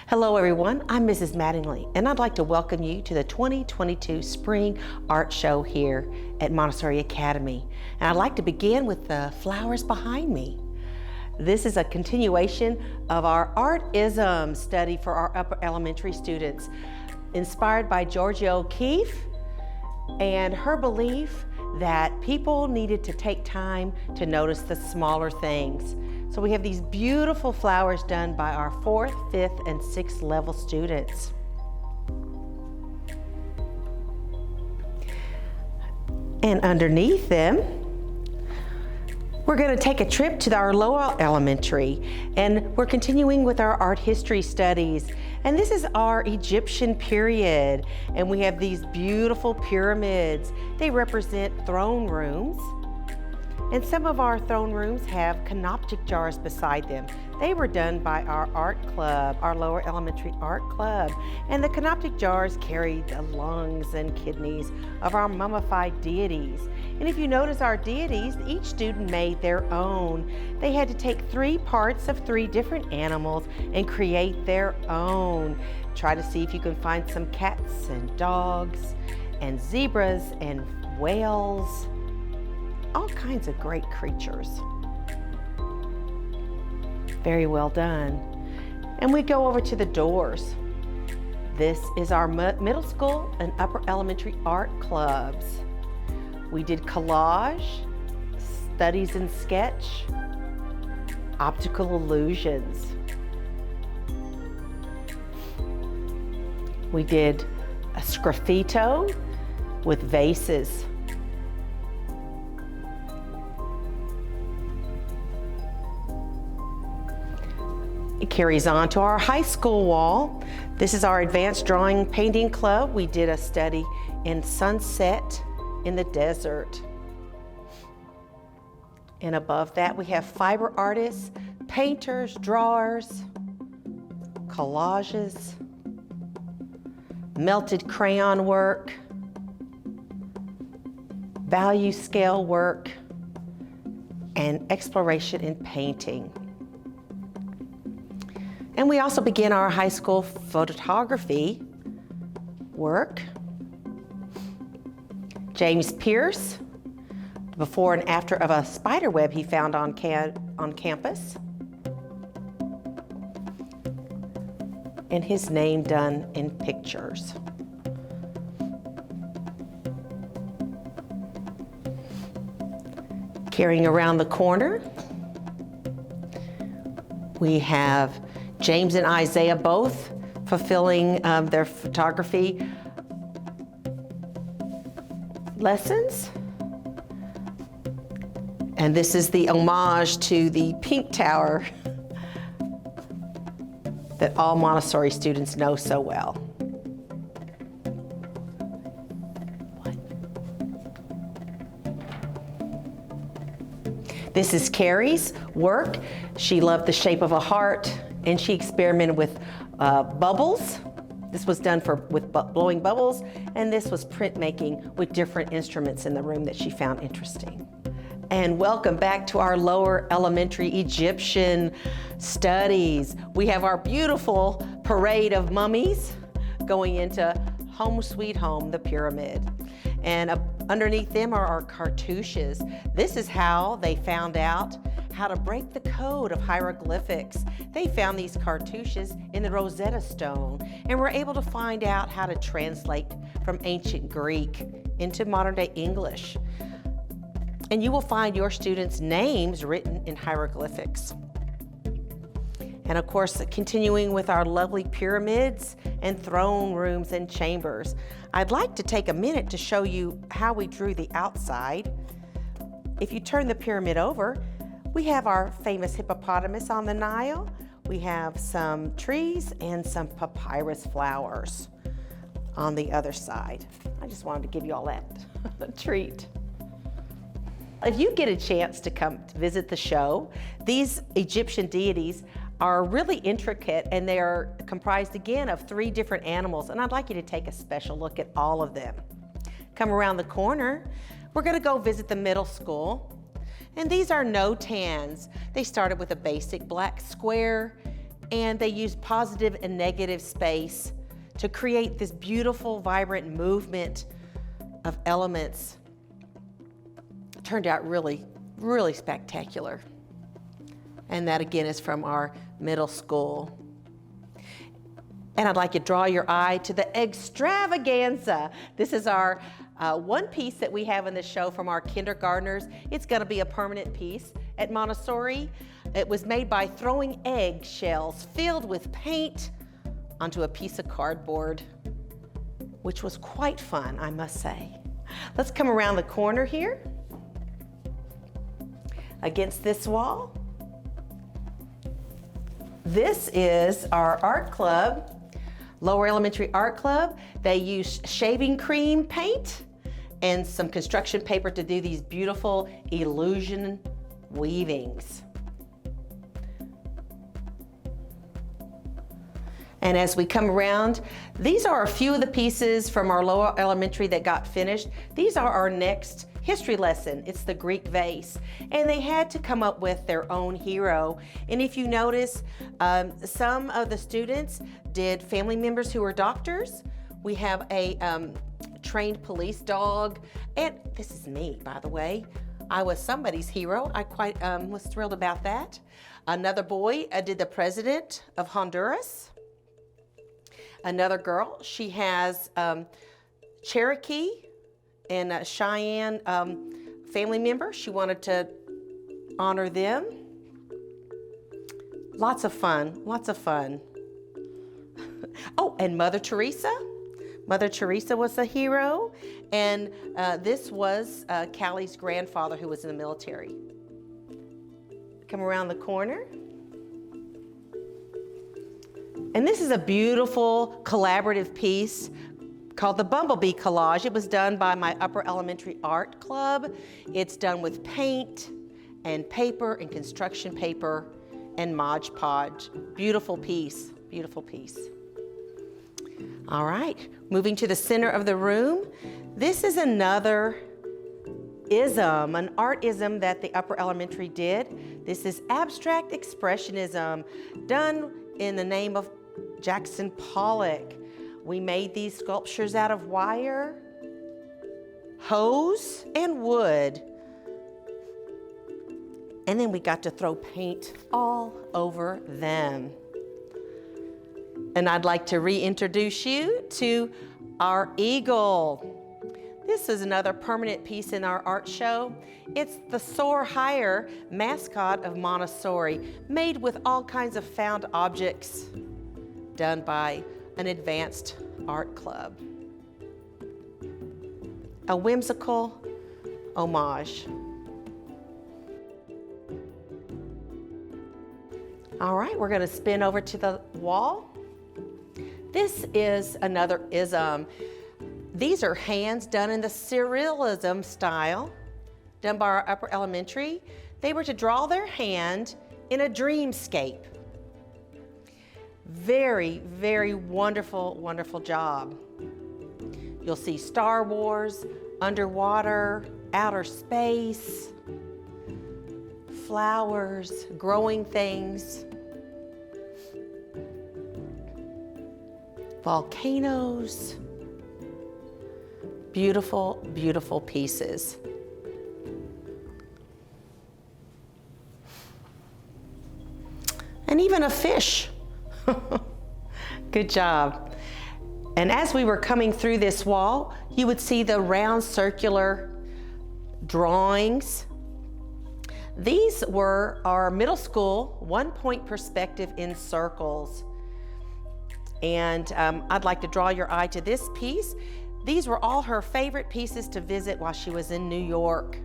Hello everyone, I'm Mrs. Mattingly, and I'd like to welcome you to the 2022 Spring Art Show here at Montessori Academy. And I'd like to begin with the flowers behind me. This is a continuation of our artism study for our upper elementary students, inspired by Georgia O'Keeffe and her belief that people needed to take time to notice the smaller things. So we have these beautiful flowers done by our 4th, 5th, and 6th level students. And underneath them, we're going to take a trip to our lower elementary, and we're continuing with our art history studies. And this is our Egyptian period, and we have these beautiful pyramids. They represent throne rooms. And some of our throne rooms have canoptic jars beside them. They were done by our art club, our lower elementary art club. And the canoptic jars carry the lungs and kidneys of our mummified deities. And if you notice our deities, each student made their own. They had to take 3 parts of 3 different animals and create their own. Try to see if you can find some cats and dogs and zebras and whales. All kinds of great creatures. Very well done. And we go over to the doors. This is our middle school and upper elementary art clubs. We did collage, studies and sketch, optical illusions. We did a sgraffito with vases. It carries on to our high school wall. This is our advanced drawing painting club. We did a study in sunset in the desert. And above that, we have fiber artists, painters, drawers, collages, melted crayon work, value scale work, and exploration in painting. And we also begin our high school photography work. James Pierce, before and after of a spider web he found on campus. And his name done in pictures. Carrying around the corner, we have James and Isaiah both fulfilling their photography lessons. And this is the homage to the pink tower that all Montessori students know so well. This is Carrie's work. She loved the shape of a heart, and she experimented with bubbles. This was done with blowing bubbles, and this was printmaking with different instruments in the room that she found interesting. And welcome back to our lower elementary Egyptian studies. We have our beautiful parade of mummies going into Home Sweet Home, the pyramid. And underneath them are our cartouches. This is how they found out how to break the code of hieroglyphics. They found these cartouches in the Rosetta Stone and were able to find out how to translate from ancient Greek into modern day English. And you will find your students' names written in hieroglyphics. And of course, continuing with our lovely pyramids and throne rooms and chambers, I'd like to take a minute to show you how we drew the outside. If you turn the pyramid over, we have our famous hippopotamus on the Nile. We have some trees and some papyrus flowers on the other side. I just wanted to give you all that treat. If you get a chance to come to visit the show, these Egyptian deities are really intricate, and they are comprised again of 3 different animals, and I'd like you to take a special look at all of them. Come around the corner, we're going to go visit the middle school, and these are no-tans. They started with a basic black square and they used positive and negative space to create this beautiful, vibrant movement of elements. It turned out really, really spectacular. And that again is from our middle school. And I'd like you to draw your eye to the extravaganza. This is our one piece that we have in the show from our kindergartners. It's gonna be a permanent piece at Montessori. It was made by throwing egg shells filled with paint onto a piece of cardboard, which was quite fun, I must say. Let's come around the corner here. Against this wall. This is our art club, Lower Elementary Art Club. They use shaving cream paint and some construction paper to do these beautiful illusion weavings. And as we come around, these are a few of the pieces from our lower elementary that got finished. These are our next history lesson. It's the Greek vase. And they had to come up with their own hero. And if you notice, some of the students did family members who were doctors. We have a trained police dog. And this is me, by the way. I was somebody's hero. I quite was thrilled about that. Another boy did the president of Honduras. Another girl, she has Cherokee and a Cheyenne family member. She wanted to honor them. Lots of fun, lots of fun. Oh, and Mother Teresa. Mother Teresa was a hero. And this was Callie's grandfather who was in the military. Come around the corner. And this is a beautiful collaborative piece called the Bumblebee Collage. It was done by my upper elementary art club. It's done with paint and paper and construction paper and Mod Podge. Beautiful piece, beautiful piece. All right, moving to the center of the room. This is another ism, an art ism that the upper elementary did. This is abstract expressionism done in the name of Jackson Pollock. We made these sculptures out of wire, hose, and wood. And then we got to throw paint all over them. And I'd like to reintroduce you to our eagle. This is another permanent piece in our art show. It's the Soar Higher mascot of Montessori, made with all kinds of found objects, done by an advanced art club. A whimsical homage. All right, we're gonna spin over to the wall. This is another ism. These are hands done in the Surrealism style, done by our upper elementary. They were to draw their hand in a dreamscape. Very, very wonderful, wonderful job. You'll see Star Wars, underwater, outer space, flowers, growing things, volcanoes. Beautiful, beautiful pieces. And even a fish. Good job. And as we were coming through this wall, you would see the round circular drawings. These were our middle school 1-point perspective in circles. And I'd like to draw your eye to this piece. These were all her favorite pieces to visit while she was in New York.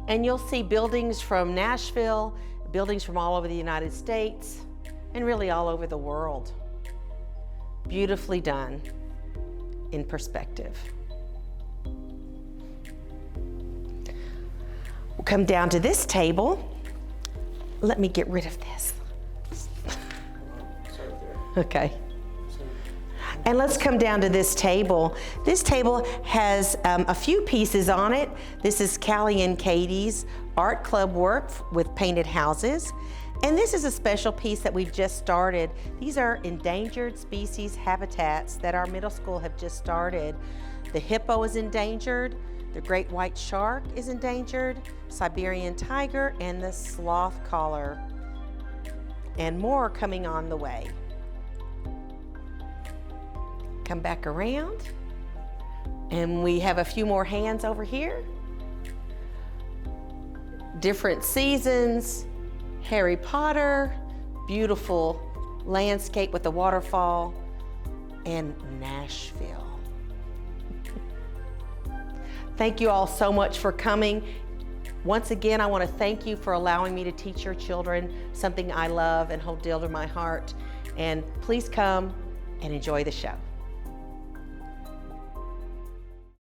And you'll see buildings from Nashville, buildings from all over the United States, and really all over the world. Beautifully done in perspective. We'll come down to this table. Let me get rid of this. Okay. And let's come down to this table. This table has a few pieces on it. This is Callie and Katie's art club work with painted houses. And this is a special piece that we've just started. These are endangered species habitats that our middle school have just started. The hippo is endangered, the great white shark is endangered, Siberian tiger, and the sloth collar. And more are coming on the way. Come back around. And we have a few more hands over here. Different seasons, Harry Potter, beautiful landscape with the waterfall, and Nashville. Thank you all so much for coming. Once again, I want to thank you for allowing me to teach your children something I love and hold dear to my heart. And please come and enjoy the show.